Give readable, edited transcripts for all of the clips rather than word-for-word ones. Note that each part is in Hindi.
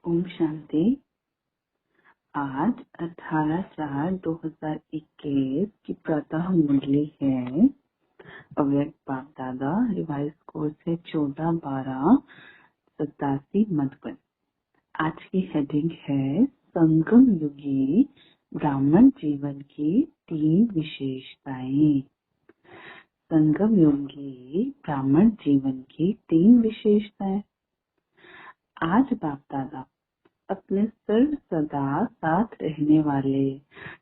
ओम शांति। आज 18/4/2021 की प्रातः मुरली है। अव्यक्त बाप दादा रिवाइज कोर्स है 14/12/87 मधुबन। आज की हेडिंग है संगम युगी ब्राह्मण जीवन की 3 विशेषताएं। संगम युगी ब्राह्मण जीवन की 3 विशेषताएं। आज बाप दादा अपने सर्व सदा साथ रहने वाले,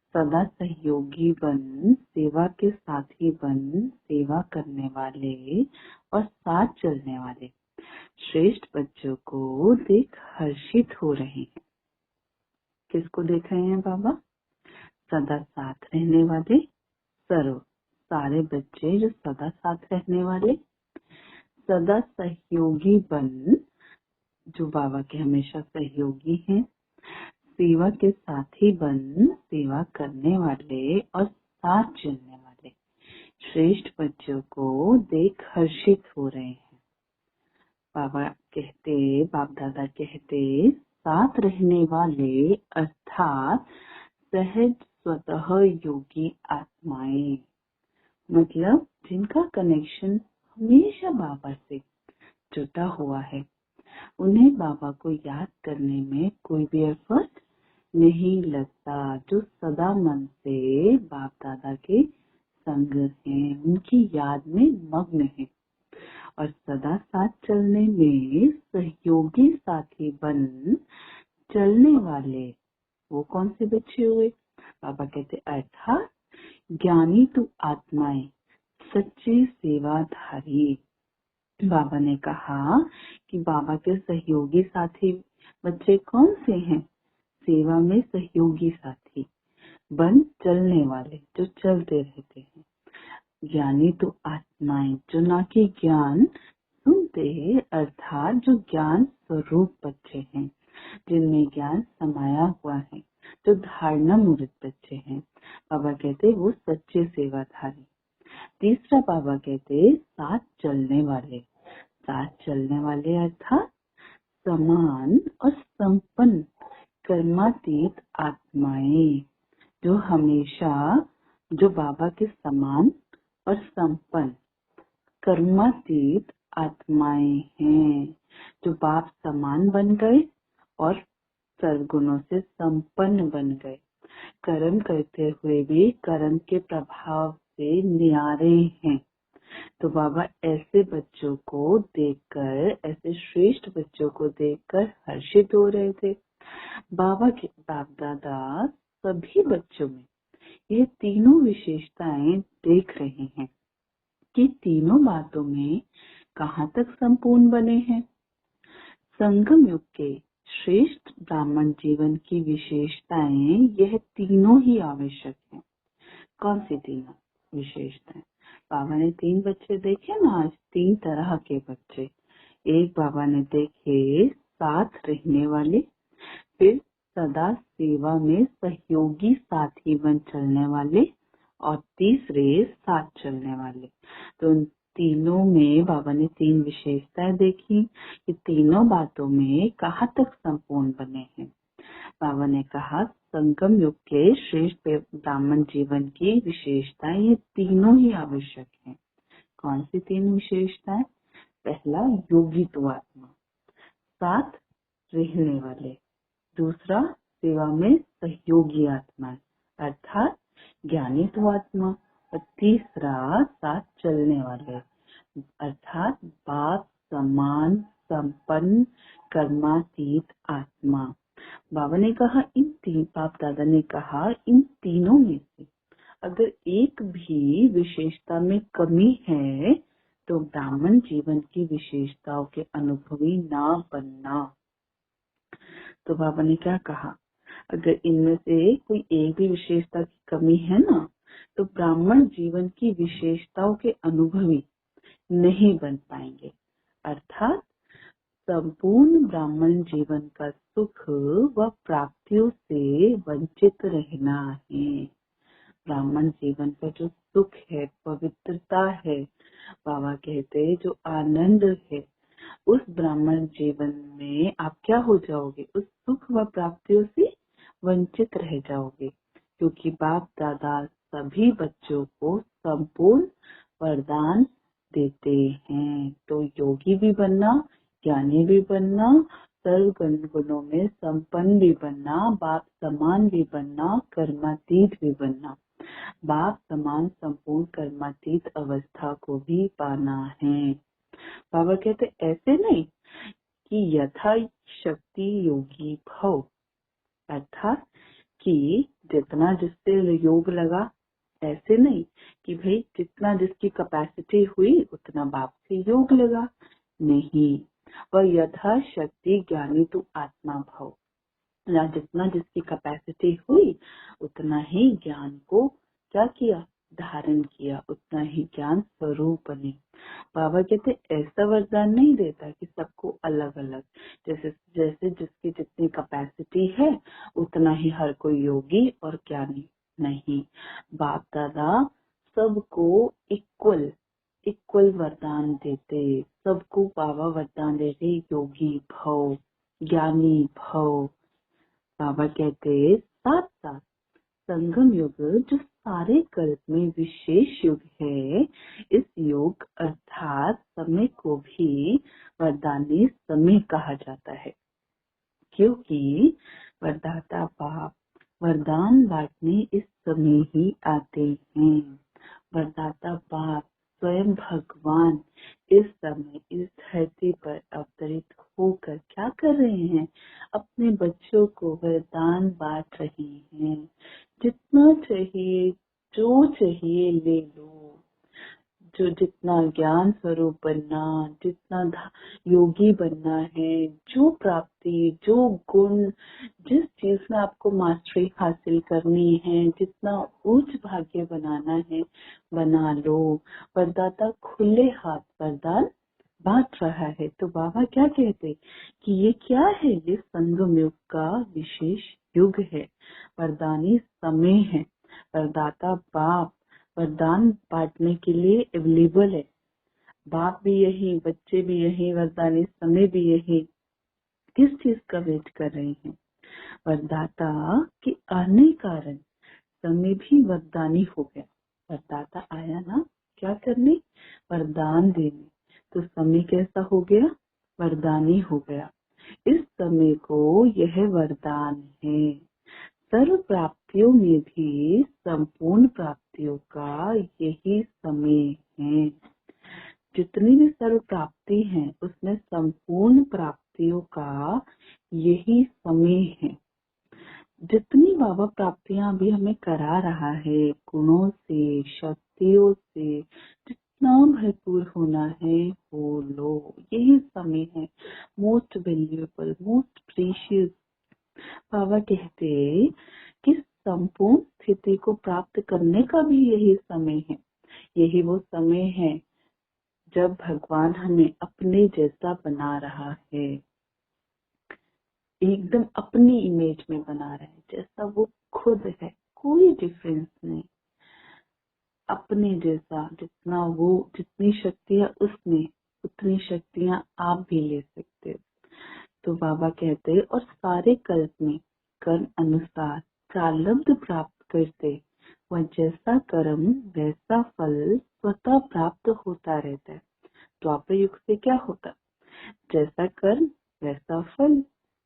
सदा सहयोगी बन, सेवा के साथी बन, सेवा करने वाले और साथ चलने वाले श्रेष्ठ बच्चों को देख हर्षित हो रहे हैं। किसको देख रहे हैं बाबा? सदा साथ रहने वाले सारे बच्चे जो सदा साथ रहने वाले, सदा सहयोगी बन, जो बाबा के हमेशा सहयोगी हैं, सेवा के साथी बन, सेवा करने वाले और साथ चलने वाले श्रेष्ठ बच्चों को देख हर्षित हो रहे हैं। बाप दादा कहते साथ रहने वाले अर्थात सहज स्वतः योगी आत्माएं, मतलब जिनका कनेक्शन हमेशा बाबा से जुटा हुआ है। उन्हें बाबा को याद करने में कोई भी एफर्ट नहीं लगता, जो सदा मन से बाप दादा के संग हैं, उनकी याद में मग्न है और सदा साथ चलने में सहयोगी साथी बन चलने वाले। वो कौन से बच्चे हुए? बाबा कहते अर्थात ज्ञानी तो आत्माएं, सच्चे सेवाधारी। बाबा ने कहा कि बाबा के सहयोगी साथी बच्चे कौन से हैं? सेवा में सहयोगी साथी बन चलने वाले, जो चलते रहते हैं। ज्ञानी तो आत्माएं, जो ना कि ज्ञान सुनते, अर्थात जो ज्ञान स्वरूप बच्चे हैं, जिनमें ज्ञान समाया हुआ है, जो धारणा मूर्त बच्चे हैं। बाबा कहते वो सच्चे सेवाधारी। तीसरा बाबा कहते साथ चलने वाले। साथ चलने वाले अर्थात समान और संपन्न कर्मातीत आत्माएं, जो हमेशा जो बाबा के समान और संपन्न कर्मातीत आत्माएं हैं, जो बाप समान बन गए और सर्वगुणों से संपन्न बन गए, कर्म करते हुए भी कर्म के प्रभाव से न्यारे हैं। तो बाबा ऐसे बच्चों को देखकर, ऐसे श्रेष्ठ बच्चों को देखकर हर्षित हो रहे थे। बाबा के बाप दादा सभी बच्चों में ये तीनों विशेषताएं देख रहे हैं कि तीनों बातों में कहाँ तक संपूर्ण बने हैं। संगम युग के श्रेष्ठ ब्राह्मण जीवन की विशेषताएं यह तीनों ही आवश्यक हैं। कौन सी तीनों विशेषताएं? बाबा ने 3 बच्चे देखे ना आज, 3 तरह के बच्चे। एक बाबा ने देखे साथ रहने वाले, फिर सदा सेवा में सहयोगी साथी बन चलने वाले और तीसरे साथ चलने वाले। तो उन तीनों में बाबा ने 3 विशेषताएं देखी कि तीनों बातों में कहाँ तक संपूर्ण बने हैं। बाबा ने कहा संगम युग के श्रेष्ठ ब्राह्मण जीवन की विशेषताएं ये तीनों ही आवश्यक हैं। कौन सी 3 विशेषताएं? पहला योगी तो आत्मा, साथ रहने वाले। दूसरा सेवा में सहयोगी आत्मा अर्थात ज्ञानी तो आत्मा। और तीसरा साथ चलने वाले अर्थात बाप समान संपन्न कर्मातीत आत्मा। बाबा ने कहा बाप दादा ने कहा इन तीनों में से अगर एक भी विशेषता में कमी है तो ब्राह्मण जीवन की विशेषताओं के अनुभवी ना बनना। तो बाबा ने क्या कहा? अगर इनमें से कोई एक भी विशेषता की कमी है ना, तो ब्राह्मण जीवन की विशेषताओं के अनुभवी नहीं बन पाएंगे। अर्थात संपूर्ण ब्राह्मण जीवन का सुख व प्राप्तियों से वंचित रहना है। ब्राह्मण जीवन का जो सुख है, पवित्रता है, बाबा कहते जो आनंद है, उस ब्राह्मण जीवन में आप क्या हो जाओगे? उस सुख व प्राप्तियों से वंचित रह जाओगे, क्योंकि बाप दादा सभी बच्चों को संपूर्ण वरदान देते हैं। तो योगी भी बनना, ज्ञानी भी बनना, सर्व गुणों में संपन्न भी बनना, बाप समान भी बनना, कर्मातीत भी बनना। बाप समान संपूर्ण कर्मातीत अवस्था को भी पाना है। बाबा कहते ऐसे नहीं कि यथा शक्ति योगी भव, अर्थात कि जितना जिससे योग लगा, ऐसे नहीं कि भाई जितना जिसकी कैपेसिटी हुई उतना बाप से योग लगा, नहीं। वह यथा शक्ति ज्ञानी तो आत्मा भव, या जितना जिसकी कैपेसिटी हुई उतना ही ज्ञान को क्या किया, धारण किया, उतना ही ज्ञान स्वरूप बने। बाबा कहते ऐसा वरदान नहीं देता कि सबको अलग अलग, जैसे जैसे जिसकी जितनी कैपेसिटी है उतना ही हर कोई योगी और ज्ञानी, नहीं। बाप दादा सबको इक्वल इक्वल वरदान देते, सबको बाबा वरदान देते, योगी भव, ज्ञानी भव। बाबा कहते साथ साथ संगम युग जो सारे कल्प में विशेष युग है, इस युग अर्थात समय को भी वरदानी समय कहा जाता है, क्योंकि वरदाता बाप वरदान बांटने इस समय ही आते हैं। वरदाता बाप स्वयं भगवान इस समय इस धरती पर अवतरित होकर क्या कर रहे हैं, अपने बच्चों को वरदान बांट रहे हैं। जितना चाहिए, जो चाहिए ले लो, जो जितना ज्ञान स्वरूप बनना, जितना योगी बनना है, जो प्राप्ति, जो गुण, जिस चीज में आपको मास्टरी हासिल करनी है, जितना उच्च भाग्य बनाना है, बना लो। वरदाता खुले हाथ वरदान बांट रहा है। तो बाबा क्या कहते कि ये क्या है, ये संगम युग का विशेष युग है, वरदानी समय है। वरदाता बाप वरदान बांटने के लिए अवेलेबल है। बाप भी यही, बच्चे भी यही, वरदानी समय भी यही। किस चीज का वेट कर रहे हैं, वरदाता के आने कारण समय भी वरदानी हो गया। वरदाता आया ना क्या करने, वरदान देने, तो समय कैसा हो गया, वरदानी हो गया। इस समय को यह वरदान है। सर्व प्राप्तियों में भी संपूर्ण प्राप्तियों का यही समय है। जितनी भी सर्व प्राप्ति है उसमें संपूर्ण प्राप्तियों का यही समय है। जितनी बाबा प्राप्तियां भी हमें करा रहा है, गुणों से, शक्तियों से, जितना भरपूर होना है हो लो, यही समय है। Most valuable, most precious. बाबा कहते कि संपूर्ण स्थिति को प्राप्त करने का भी यही समय है। यही वो समय है जब भगवान हमें अपने जैसा बना रहा है, एकदम अपनी इमेज में बना रहा है, जैसा वो खुद है, कोई डिफरेंस नहीं। अपने जैसा, जितना वो, जितनी शक्तियां उसमें, उतनी शक्तियां आप भी ले सकते हो। तो बाबा कहते हैं और सारे कल्प में कर्म अनुसार प्रारब्ध प्राप्त करते, वह जैसा कर्म वैसा फल स्वतः प्राप्त होता रहता है। द्वापर युग से क्या होता, जैसा कर्म वैसा फल,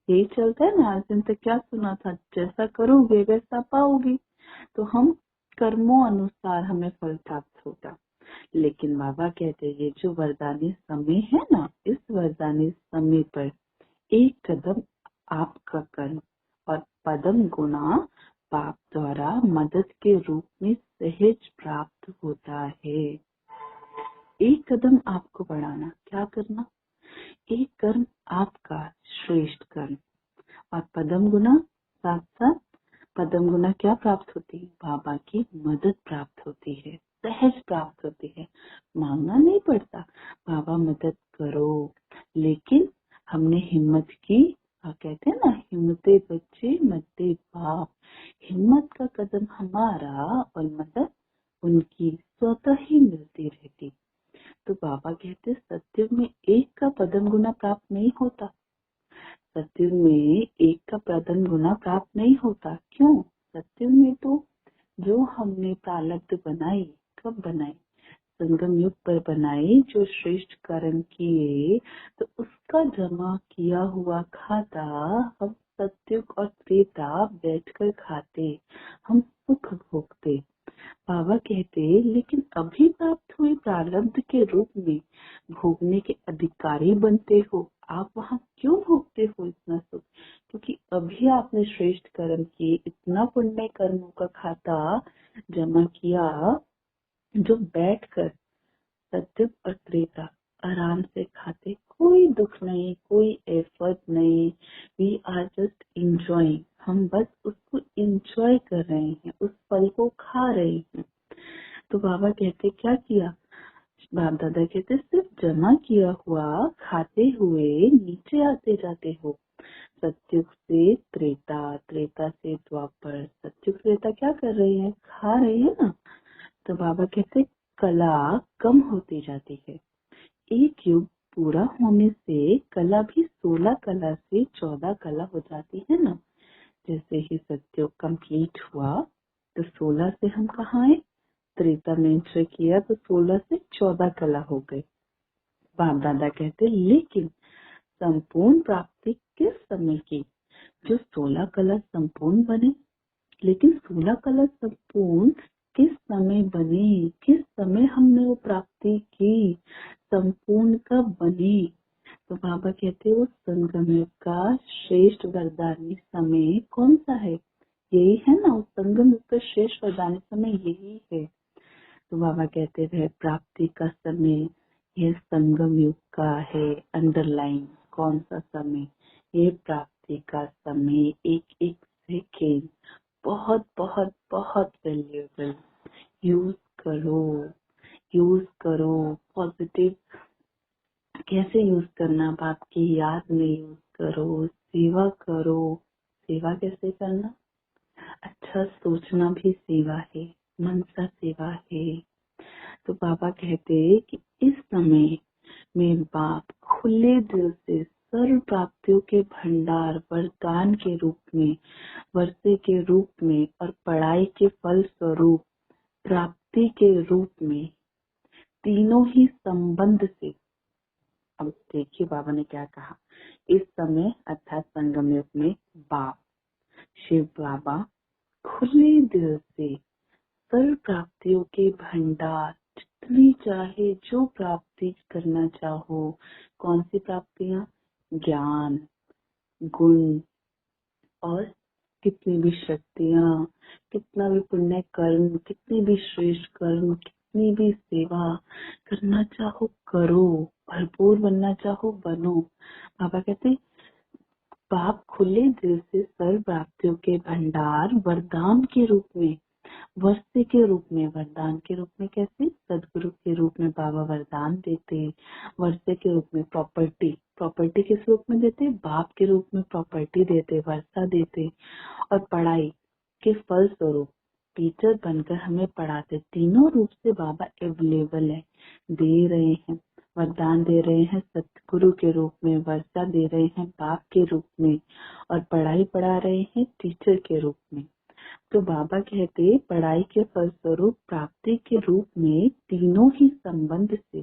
यही चलता है ना। आज दिन तक क्या सुना था, जैसा करोगे वैसा पाओगे। तो हम कर्मों अनुसार हमें फल प्राप्त होगा। लेकिन बाबा कहते हैं ये जो वरदानी समय है ना, इस वरदानी समय पर एक कदम आपका कर्म और पदम गुना पाप द्वारा मदद के रूप में सहज प्राप्त होता है। एक कदम आपको बढ़ाना, क्या करना, एक कर्म आपका श्रेष्ठ कर्म, और पदम गुना साथ साथ, पदम गुना क्या प्राप्त होती है, बाबा की मदद प्राप्त होती है, सहज प्राप्त होती है। मांगना नहीं पड़ता, बाबा मदद करो। लेकिन हमने हिम्मत की, कहते हैं ना, हिम्मते बच्चे मददे बाप। हिम्मत का कदम हमारा और मदद उनकी स्वतः ही मिलती रहती। तो बाबा कहते सत्युग में एक का पदम गुना प्राप्त नहीं होता, सत्युग में एक का का प्रथम गुना प्राप्त नहीं होता। क्यों? सत्युग में तो जो हमने प्रारब्ध बनाई, कब बनाई? संगम युग पर बनाई, जो श्रेष्ठ कर्म किए तो उसका जमा किया हुआ खाता हम सत्युग और त्रेता बैठकर खाते, हम सुख भोगते। बाबा कहते लेकिन अभी प्राप्त हुए प्रारब्ध के रूप में भोगने के अधिकारी बनते हो, आप वहाँ क्यों भोगते हो इतना सुख? क्योंकि अभी आपने श्रेष्ठ कर्म किए, इतना पुण्य कर्मों का खाता जमा किया, जो बैठकर सत्युग और त्रेता आराम से खाते, कोई दुख नहीं, कोई एफर्ट नहीं, वी आर जस्ट इंजॉइंग, हम बस उसको इंजॉय कर रहे हैं, उस पल को खा रहे हैं। तो बाबा कहते क्या किया? बाप दादा कहते सिर्फ जमा किया हुआ खाते हुए नीचे आते जाते हो। सत्युग से त्रेता, त्रेता से द्वापर, सत्युग त्रेता क्या कर रहे हैं? खा रहे हैं ना। तो बाबा कहते कला कम होती जाती है। एक युग पूरा होने से कला भी 16 कला से 14 कला हो जाती है ना। जैसे ही सत्युग कंप्लीट हुआ तो 16 से हम कहाँ आए? त्रेता में एंटर किया तो 16 से 14 कला हो गए। बाप दादा कहते लेकिन संपूर्ण प्राप्ति किस समय की? जो 16 कला संपूर्ण बने। लेकिन 16 कला संपूर्ण किस समय बने? किस समय हमने वो प्राप्ति की? संपूर्ण कब बने? तो बाबा कहते वो संगम युग का श्रेष्ठ वरदानी समय कौन सा है? यही है ना, उस संगम युग का श्रेष्ठ वरदानी समय यही है। तो बाबा कहते रहे प्राप्ति का समय ये संगम युग का है। अंडरलाइन कौन सा समय? ये प्राप्ति का समय, एक एक सेकेंड बहुत बहुत बहुत वैल्यूएबल। यूज करो, यूज करो। पॉजिटिव कैसे यूज करना? बाप की याद में यूज करो, सेवा करो। सेवा कैसे करना? अच्छा सोचना भी सेवा है, मन सा सेवा है। तो बाबा कहते कि इस समय में बाप खुले दिल से सर्व प्राप्तियों के भंडार वरदान के रूप में, वर्षे के रूप में और पढ़ाई के फल स्वरूप प्राप्ति के रूप में तीनों ही संबंध से। अब देखिए बाबा ने क्या कहा। इस समय अर्थात संगम युग में बाप शिव बाबा खुले दिल से सर्व प्राप्तियों के भंडार, जितनी चाहे जो प्राप्ति करना चाहो। कौन सी प्राप्तियां? ज्ञान, गुण और कितनी भी शक्तियां, कितना भी पुण्य कर्म, कितनी भी श्रेष्ठ कर्म, कितनी भी सेवा करना चाहो करो, भरपूर बनना चाहो बनो। बाबा कहते बाप खुले दिल से सर्व प्राप्तियों के भंडार वरदान के रूप में, वर्षे के रूप में, वरदान के रूप में कैसे? सदगुरु के रूप में बाबा वरदान देते, वर्षे के रूप में प्रॉपर्टी, प्रॉपर्टी किस रूप में देते? बाप के रूप में प्रॉपर्टी देते, वर्षा देते। और पढ़ाई के फल स्वरूप टीचर बनकर हमें पढ़ाते। तीनों रूप से बाबा अवेलेबल है, दे रहे हैं। वरदान दे रहे हैं सतगुरु के रूप में, वर्षा दे रहे हैं बाप के रूप में, और पढ़ाई पढ़ा रहे हैं टीचर के रूप में। तो बाबा कहते पढ़ाई के फलस्वरूप प्राप्ति के रूप में तीनों ही संबंध से,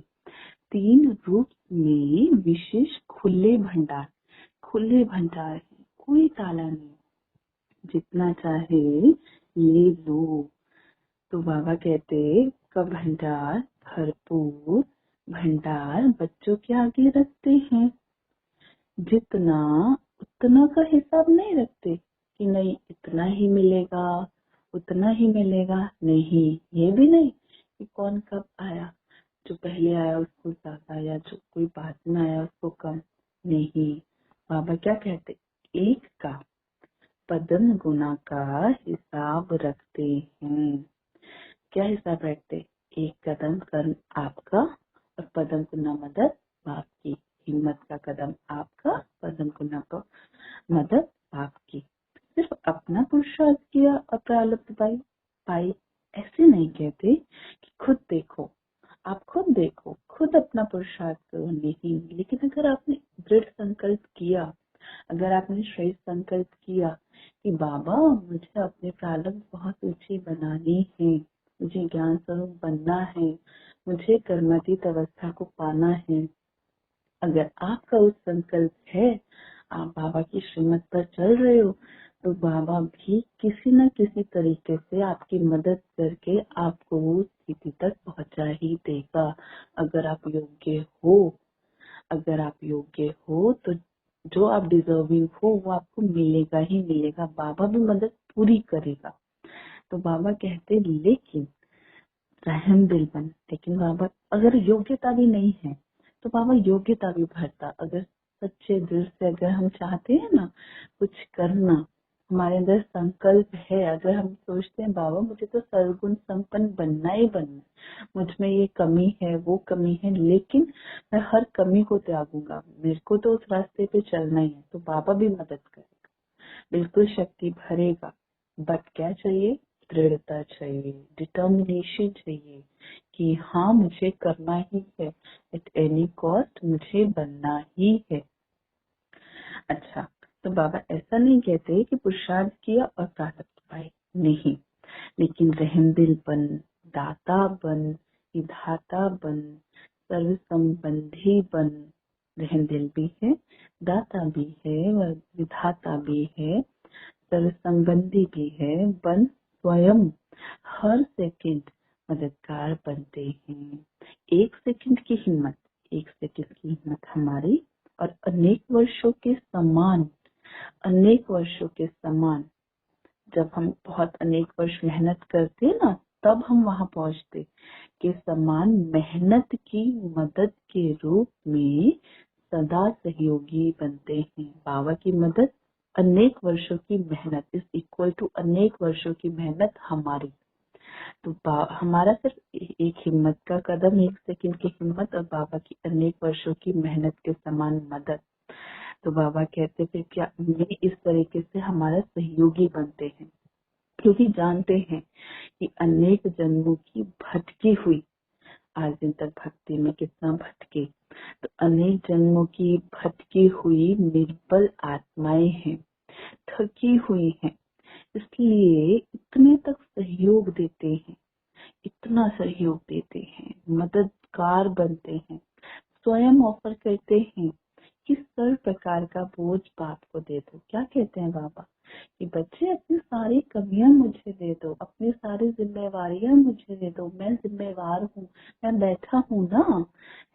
तीन रूप में विशेष खुले भंडार, खुले भंडार है, कोई ताला नहीं, जितना चाहे ले लो। तो बाबा कहते का भंडार, भरपूर भंडार बच्चों के आगे रखते हैं। जितना उतना का हिसाब नहीं रखते कि नहीं इतना ही मिलेगा, उतना ही मिलेगा। नहीं, ये भी नहीं कि कौन कब आया, जो पहले आया उसको ज्यादा या जो कोई बाद में आया उसको कम। नहीं, बाबा क्या कहते? एक का पदम गुना का हिसाब रखते हैं। क्या हिसाब रखते? एक कदम कर्म आपका और पदम गुना मदद बाप की। हिम्मत का कदम आपका, पदम गुना का मदद आपकी। सिर्फ अपना पुरुषार्थ किया और प्रारब्ध पाई, ऐसे नहीं कहते कि खुद देखो, आप खुद देखो, खुद अपना पुरुषार्थ करो। नहीं, लेकिन अगर आपने दृढ़ संकल्प किया, अगर आपने श्रेष्ठ संकल्प किया कि बाबा मुझे अपने प्रारब्ध बहुत ऊंची बनानी है, मुझे ज्ञान स्वरूप बनना है, मुझे कर्मातीत अवस्था को पाना है, अगर आपका उस संकल्प है, आप बाबा की श्रीमत पर चल रहे हो, तो बाबा भी किसी न किसी तरीके से आपकी मदद करके आपको उस स्थिति तक पहुंचा ही देगा। अगर आप योग्य हो, अगर आप योग्य हो तो जो आप डिजर्विंग हो वो आपको मिलेगा ही मिलेगा। बाबा भी मदद पूरी करेगा। तो बाबा कहते लेकिन रहम दिल बन, लेकिन बाबा अगर योग्यता भी नहीं है तो बाबा योग्यता भी भरता। अगर सच्चे दिल से अगर हम चाहते हैं ना कुछ करना, हमारे अंदर संकल्प है, अगर हम सोचते हैं बाबा मुझे तो सर्वगुण संपन्न बनना ही बनना, मुझ में ये कमी है वो कमी है, लेकिन मैं हर कमी को त्यागूंगा, मेरे को तो उस रास्ते पे चलना ही है, तो बाबा भी मदद करेगा, बिल्कुल शक्ति भरेगा। बट क्या चाहिए? दृढ़ता चाहिए, डिटर्मिनेशन चाहिए कि हाँ मुझे करना ही है, एट एनी कॉस्ट मुझे बनना ही है। अच्छा, तो बाबा ऐसा नहीं कहते कि पुरुषार्थ किया और प्राप्त पाए, नहीं, लेकिन रहम दिल बन, दाता बन, विधाता बन, सर्व संबंधी बन। रहम दिल भी है, दाता भी है, विधाता भी है, सर्व संबंधी भी है, बन स्वयं हर सेकंड मददगार बनते हैं। एक सेकंड की हिम्मत, एक सेकंड की हिम्मत हमारी और अनेक वर्षों के समान, अनेक वर्षों के समान, जब हम बहुत अनेक वर्ष मेहनत करते हैं ना, तब हम वहां पहुंचते के समान मेहनत की मदद के रूप में सदा सहयोगी बनते हैं। बाबा की मदद अनेक वर्षों की मेहनत इज इक्वल टू अनेक वर्षों की मेहनत हमारी। तो हमारा सिर्फ एक हिम्मत का कदम, एक सेकंड की हिम्मत और बाबा की अनेक वर्षों की मेहनत के समान मदद। तो बाबा कहते थे क्या ये इस तरीके से हमारा सहयोगी बनते हैं, क्योंकि जानते हैं कि अनेक जन्मों की भटकी हुई, आज दिन तक भक्ति में कितना भटके, तो अनेक जन्मों की भटकी हुई निर्बल आत्माएं हैं, थकी हुई हैं, इसलिए इतने तक सहयोग देते हैं, इतना सहयोग देते हैं, मददगार बनते हैं, स्वयं ऑफर करते हैं कि सर्व प्रकार का बोझ बाप को दे दो। क्या कहते हैं बाबा कि बच्चे अपनी सारी कमियां मुझे दे दो, अपनी सारी जिम्मेवारियां मुझे दे दो, मैं जिम्मेवार हूँ, मैं बैठा हूँ ना,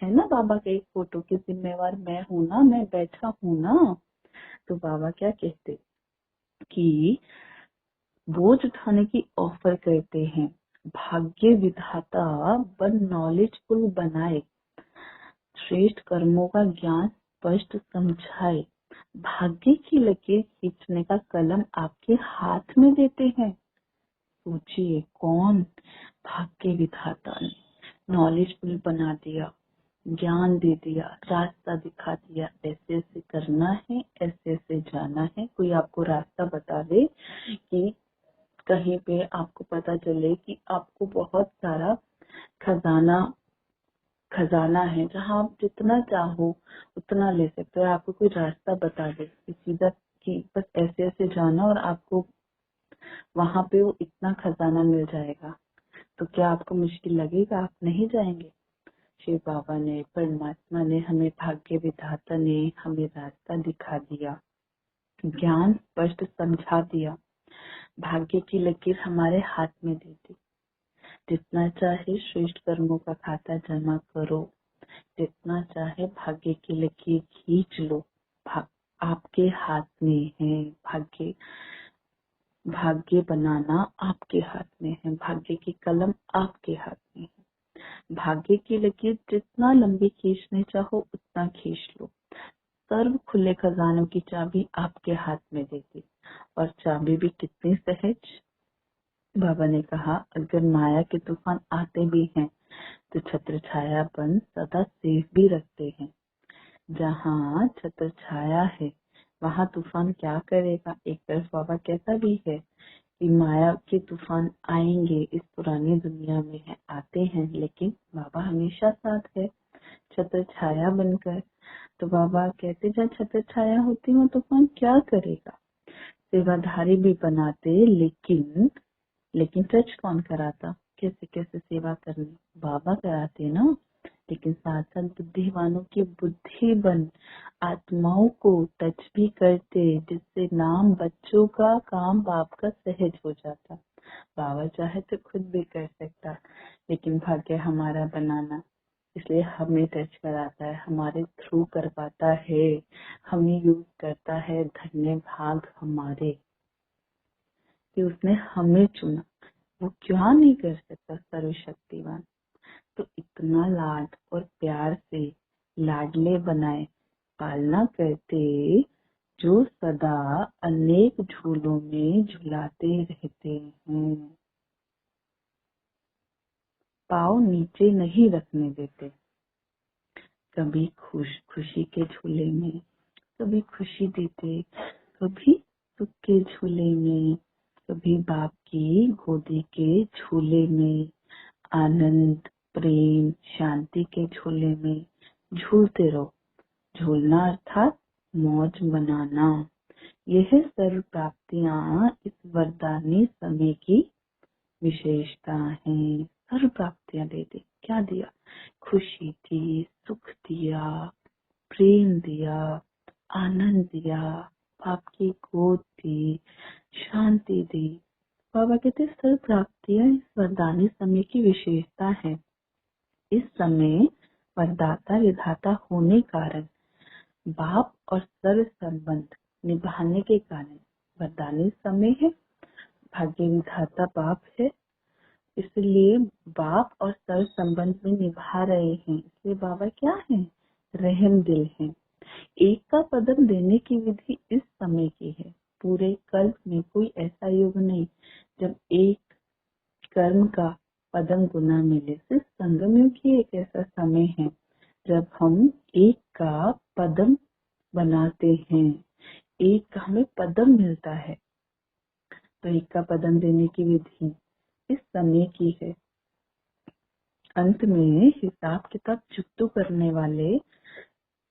है ना बाबा के एक फोटो की जिम्मेवार मैं हूँ ना, मैं बैठा हूँ ना। तो बाबा क्या कहते कि बोझ उठाने की ऑफर करते हैं, भाग्य विधाता बन नॉलेजफुल बनाए, श्रेष्ठ कर्मों का ज्ञान स्पष्ट समझाए, भाग्य की लकीर खींचने का कलम आपके हाथ में देते हैं। सोचिए कौन? भाग्य विधाता ने नॉलेजफुल बना दिया, ज्ञान दे दिया, रास्ता दिखा दिया, ऐसे ऐसे करना है, ऐसे ऐसे जाना है। कोई आपको रास्ता बता दे कि कहीं पे आपको पता चले कि आपको बहुत सारा खजाना खजाना है जहाँ आप जितना चाहो उतना ले सकते हो, आपको कोई रास्ता बता दे कि सीधा कि बस ऐसे ऐसे जाना और आपको वहां पे वो इतना खजाना मिल जाएगा, तो क्या आपको मुश्किल लगेगा? आप नहीं जाएंगे? शिव बाबा ने, परमात्मा ने, हमें भाग्य विधाता ने हमें रास्ता दिखा दिया, ज्ञान स्पष्ट समझा दिया, भाग्य की लकीर हमारे हाथ में दे दी। जितना चाहे श्रेष्ठ कर्मों का खाता जमा करो, जितना चाहे भाग्य की लकीर खींच लो, आपके हाथ में है। भाग्य भाग्य बनाना आपके हाथ में है, भाग्य की कलम आपके हाथ में है। भाग्य की लकीर जितना लंबी खींचने चाहो उतना खींच लो। सर्व खुले खजानों की चाबी आपके हाथ में देती, और चाबी भी कितनी सहज। बाबा ने कहा अगर माया के तूफान आते भी हैं तो छत्र छाया बन सदा सेफ भी रखते हैं। जहाँ छत्र छाया है वहाँ तूफान क्या करेगा? एक तरफ बाबा कहता भी है कि माया के तूफान आएंगे, इस पुरानी दुनिया में है, आते हैं, लेकिन बाबा हमेशा साथ है छत्र छाया बनकर। तो बाबा कहते जब छत्र छाया होती हूँ तो कौन क्या करेगा, सेवाधारी भी बनाते, लेकिन टच कौन कराता, कैसे कैसे सेवा करनी, बाबा कराते ना। लेकिन साथ साथ बुद्धिमानों की बुद्धि बन आत्माओं को टच भी करते, जिससे नाम बच्चों का काम बाप का सहज हो जाता। बाबा चाहे तो खुद भी कर सकता, लेकिन भाग्य हमारा बनाना, इसलिए हमें टच कराता है, हमारे थ्रू करवाता है, हमें यूज करता है। धन्य भाग हमारे कि उसने हमें चुना, वो क्या नहीं कर सकता सर्वशक्तिवान। तो इतना लाड और प्यार से लाडले बनाए पालना करते, जो सदा अनेक झूलों में झुलाते रहते हैं, पाँव नीचे नहीं रखने देते। कभी खुशी के झूले में, कभी खुशी देते, कभी सुख के झूले में, कभी बाप की गोदी के झूले में, आनंद प्रेम शांति के झूले में झूलते रहो। झूलना अर्थात मौज मनाना, यह सर्व प्राप्तियां इस वरदानी समय की विशेषता है। सर्व प्राप्तियां दे दे, क्या दिया, खुशी दी, सुख दिया, प्रेम दिया, आनंद दिया, आपकी गोद दी, शांति दी। बाबा कहते सर्व प्राप्तियां इस वरदानी समय की विशेषता है। इस समय वरदाता विधाता होने कारण बाप और सर्व संबंध निभाने के कारण वरदानी समय है, भाग्य विधाता बाप है, इसलिए बाप और सर्व संबंध में निभा रहे हैं। इसलिए बाबा क्या है, रहम दिल है। एक का पदम देने की विधि इस समय की है, पूरे कल्प में कोई ऐसा युग नहीं जब एक कर्म का पदम गुना मिले। सिर्फ संगम युग ही एक ऐसा समय है जब हम एक का पदम बनाते हैं, एक का हमें पदम मिलता है। तो एक का पदम देने की विधि इस समय की है। अंत में हिसाब किताब चुकतू करने वाले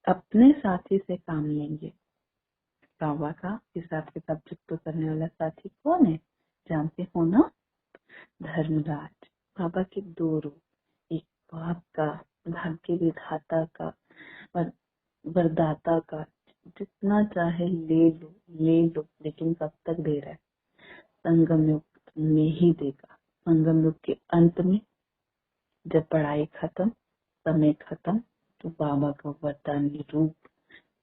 अपने साथी से काम लेंगे। बाबा का हिसाब किताब चुकतू करने वाला साथी कौन है, जानते हो ना, धर्मराज। बाबा के दो रूप, एक बाप का भाग्य विधाता का और वरदाता का, जितना चाहे ले लो, लेकिन कब तक दे रहा है, संगम युग में ही देगा। संगम युग के अंत में जब पढ़ाई खत्म, समय खत्म, तो बाबा का वरदानी रूप,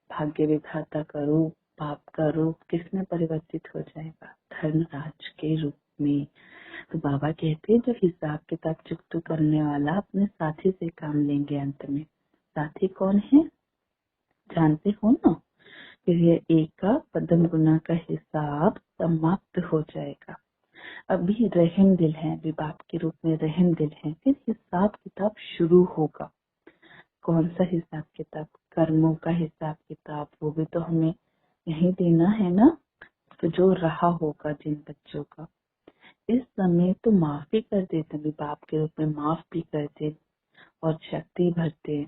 भाग्य विधाता का रूप, बाप का रूप किसमें परिवर्तित हो जाएगा, धर्मराज के रूप में। तो बाबा कहते हैं जो हिसाब किताब चुकतू करने वाला अपने साथी से काम लेंगे। अंत में साथी कौन है, जानते हो ना, फिर ये एक का पदम गुना का हिसाब समाप्त हो जाएगा। अभी रहम दिल है, अभी बाप के रूप में रहम दिल है, फिर हिसाब किताब शुरू होगा। कौन सा हिसाब किताब, कर्मों का हिसाब किताब, वो भी तो हमें यही देना है ना। तो जो रहा होगा जिन बच्चों का, इस समय तो माफी कर देते, भी बाप के रूप में माफ भी करते और शक्ति भरते,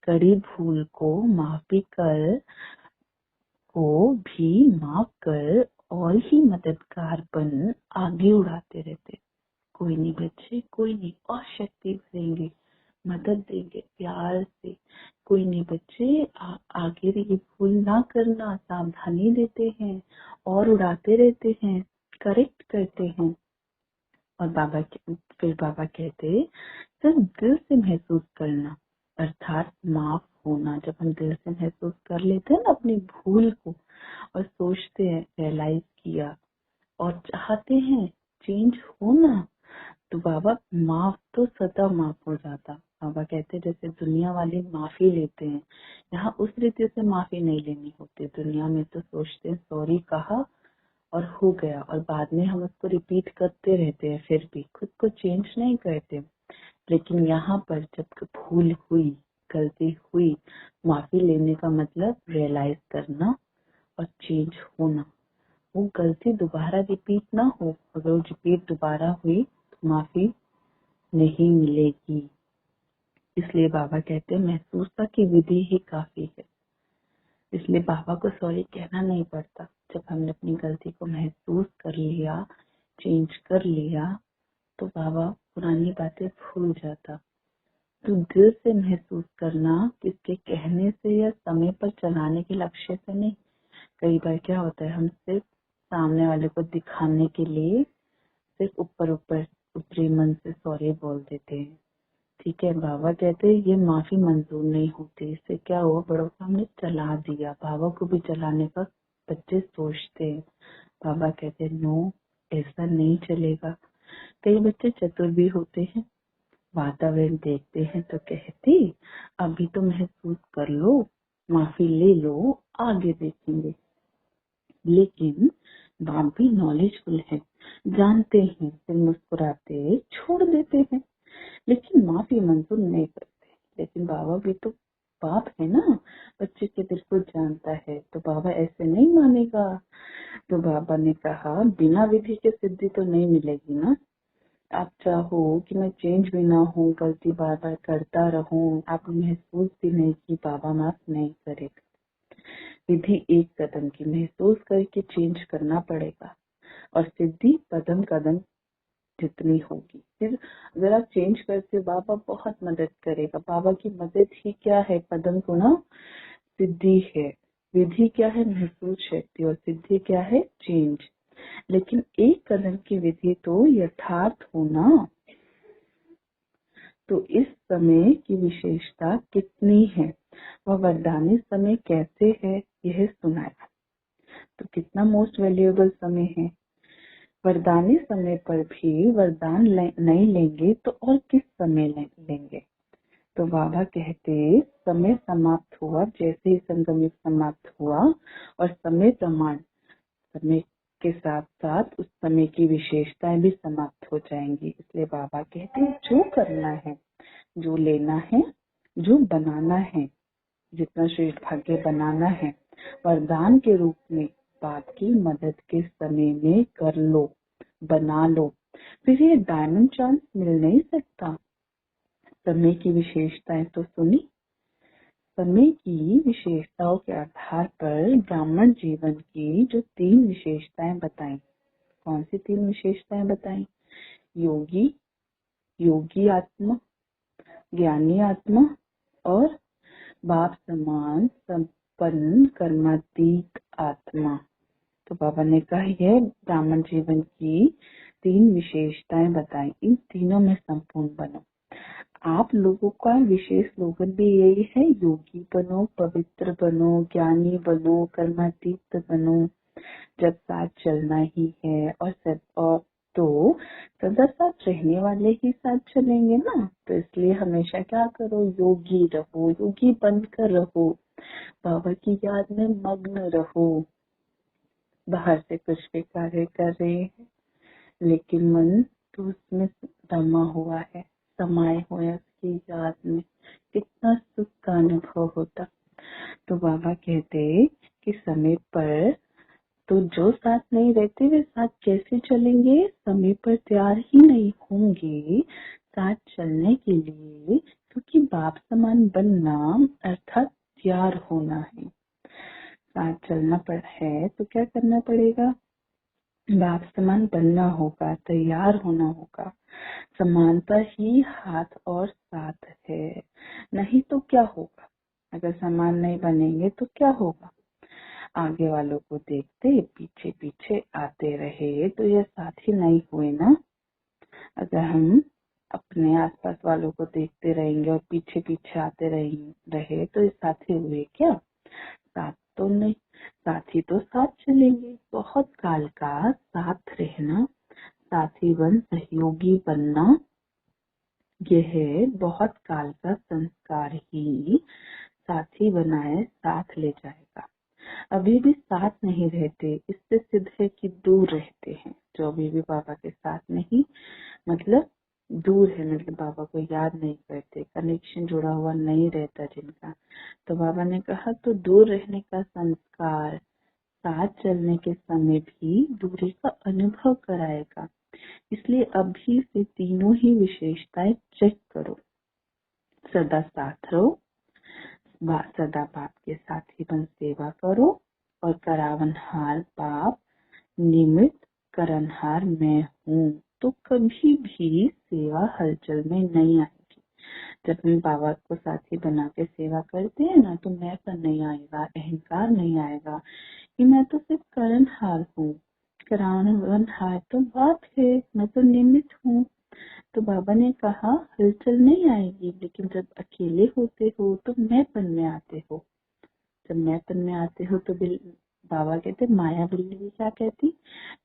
कड़ी भूल को माफी कर को भी माफ कर और ही मददगार बन आगे उड़ाते रहते। कोई नहीं बच्चे, कोई नहीं, और शक्ति भरेंगे, मदद देंगे प्यार से। कोई नहीं बच्चे, आगे ये भूल ना करना, सावधानी देते हैं और उड़ाते रहते हैं, करेक्ट करते हैं। और फिर बाबा कहते सिर्फ दिल से महसूस करना, अर्थात माफ होना। जब हम दिल से महसूस कर लेते हैं ना अपनी भूल को और सोचते हैं रियलाइज किया और चाहते हैं चेंज होना, तो बाबा माफ तो सदा माफ हो जाता। बाबा कहते हैं जैसे दुनिया वाले माफी लेते हैं, यहाँ उस रीति से माफी नहीं लेनी होती। दुनिया में तो सोचते हैं सॉरी कहा और हो गया, और बाद में हम उसको रिपीट करते रहते हैं, फिर भी खुद को चेंज नहीं करते। लेकिन यहाँ पर जब भूल हुई, गलती हुई, माफी लेने का मतलब रियलाइज करना और चेंज होना। वो गलती दोबारा रिपीट ना हो, अगर वो रिपीट दोबारा हुई तो माफी नहीं मिलेगी। इसलिए बाबा कहते हैं महसूसता की विधि ही काफी है। इसलिए बाबा को सॉरी कहना नहीं पड़ता। जब हमने अपनी गलती को महसूस कर लिया, चेंज कर लिया, तो बाबा पुरानी बातें भूल जाता। तो दिल से महसूस करना, किसके कहने से या समय पर चलाने के लक्ष्य से नहीं। कई बार क्या होता है, हम सिर्फ सामने वाले को दिखाने के लिए सिर्फ ऊपरी मन से सॉरी बोल देते हैं। ठीक है, बाबा कहते हैं ये माफी मंजूर नहीं होती। इससे क्या हुआ, बड़ों को हमने चला दिया। बाबा को भी चलाने का बच्चे सोचते हैं। बाबा कहते हैं नो, ऐसा नहीं चलेगा। कई बच्चे चतुर भी होते हैं, वातावरण देखते हैं तो कहते अभी तो महसूस कर लो, माफी ले लो, आगे देखेंगे। लेकिन बाप भी नॉलेजफुल है, जानते हैं, फिर मुस्कुराते छोड़ देते हैं, लेकिन माफी मंजूर नहीं करते। लेकिन बाबा भी तो बाप है ना, बच्चे के दिल को जानता है, तो बाबा ऐसे नहीं मानेगा। तो बाबा ने कहा बिना विधि के सिद्धि तो नहीं मिलेगी ना। आप चाहो कि मैं चेंज भी ना हूँ, गलती बार बार करता रहूं, आपने महसूस भी नहीं की, बाबा माफ नहीं करेगा। विधि एक कदम की, महसूस करके चेंज करना पड़ेगा, और सिद्धि कदम कदम जितनी होगी। फिर अगर आप चेंज करते हो, बाबा बहुत मदद करेगा। बाबा की मदद ही क्या है, कदम गुना सिद्धि है। विधि क्या है, महसूस शक्ति, और सिद्धि क्या है, चेंज। लेकिन एक कदम की विधि तो यथार्थ होना। तो इस समय की विशेषता कितनी है, वह वरदानी समय कैसे है, यह सुनाया। तो कितना मोस्ट वैल्यूएबल समय है। वरदानी समय पर भी वरदान नहीं लेंगे तो और किस समय लेंगे। तो बाबा कहते समय समाप्त हुआ, जैसे ही संगम युग समाप्त हुआ और समय प्रमाण, समय के साथ साथ उस समय की विशेषताएं भी समाप्त हो जाएंगी। इसलिए बाबा कहते हैं जो करना है, जो लेना है, जो बनाना है, जितना श्रेष्ठ भाग्य बनाना है, वरदान के रूप में बाप की मदद के समय में कर लो, बना लो। फिर ये डायमंड चांस मिल नहीं सकता। समय की विशेषताएं तो सुनी। समय की विशेषताओं के आधार पर ब्राह्मण जीवन की जो 3 विशेषताएं बताई। कौन सी 3 विशेषताएं बताई? योगी, योगी आत्मा, ज्ञानी आत्मा, और बाप समान संपन्न कर्मातीत आत्मा। तो बाबा ने कहा यह ब्राह्मण जीवन की 3 विशेषताएं बताई, इन तीनों में संपूर्ण बनो। आप लोगों का विशेष स्लोगन भी यही है, योगी बनो, पवित्र बनो, ज्ञानी बनो, कर्मातीत बनो। जब साथ चलना ही है और तो सदा साथ रहने वाले ही साथ चलेंगे ना। तो इसलिए हमेशा क्या करो, योगी रहो, योगी बनकर रहो, बाबा की याद में मग्न रहो। बाहर से कुछ भी कार्य कर रहे हैं, लेकिन मन तो उसमें दमा हुआ है, समाये हुए हैं उसकी याद में। कितना सुख का अनुभव होता। तो बाबा कहते कि समय पर तो जो साथ नहीं रहते वे साथ कैसे चलेंगे, समय पर तैयार ही नहीं होंगे साथ चलने के लिए। क्योंकि बाप समान बनना अर्थात तैयार होना है। साथ चलना है तो क्या करना पड़ेगा, बाप समान बनना होगा, तैयार होना होगा। समानता ही हाथ और साथ है, नहीं तो क्या होगा। अगर समान नहीं बनेंगे तो क्या होगा, आगे वालों को देखते पीछे पीछे आते रहे तो ये साथी नहीं हुए ना। अगर हम अपने आसपास वालों को देखते रहेंगे और पीछे पीछे आते रहे तो ये साथी हुए क्या, साथ तो नहीं। साथी तो साथ चलेंगे, बहुत काल का साथ रहना, साथी बन सहयोगी बनना, यह बहुत काल का संस्कार ही साथी बनाए साथ ले जाएगा। अभी भी साथ नहीं रहते, इससे सिद्ध है कि दूर रहते हैं। जो अभी भी बाबा के साथ नहीं, मतलब दूर है, मतलब बाबा को याद नहीं करते, कनेक्शन जुड़ा हुआ नहीं रहता जिनका। तो बाबा ने कहा तो दूर रहने का संस्कार साथ चलने के समय भी दूरी का अनुभव कराएगा। इसलिए अभी से तीनों ही विशेषताएं चेक करो। सदा साथ रहो, सदा बाप के साथी बन सेवा करो और करावनहार बाप निमित्त करनहार मैं हूँ, तो कभी भी सेवा हलचल में नहीं आएगी। जब हम बाबा को साथी बना के सेवा करते हैं ना, तो मैं पर नहीं आएगा, अहंकार नहीं आएगा कि मैं तो सिर्फ करनहार हूँ। करावनहार तो बाप है, मैं तो निमित्त हूँ। तो बाबा ने कहा हलचल नहीं आएगी, लेकिन जब अकेले होते हो तो मैंपन में आते हो। जब मैंपन में आते हो तो बाबा कहते माया बिल्ली भी क्या कहती,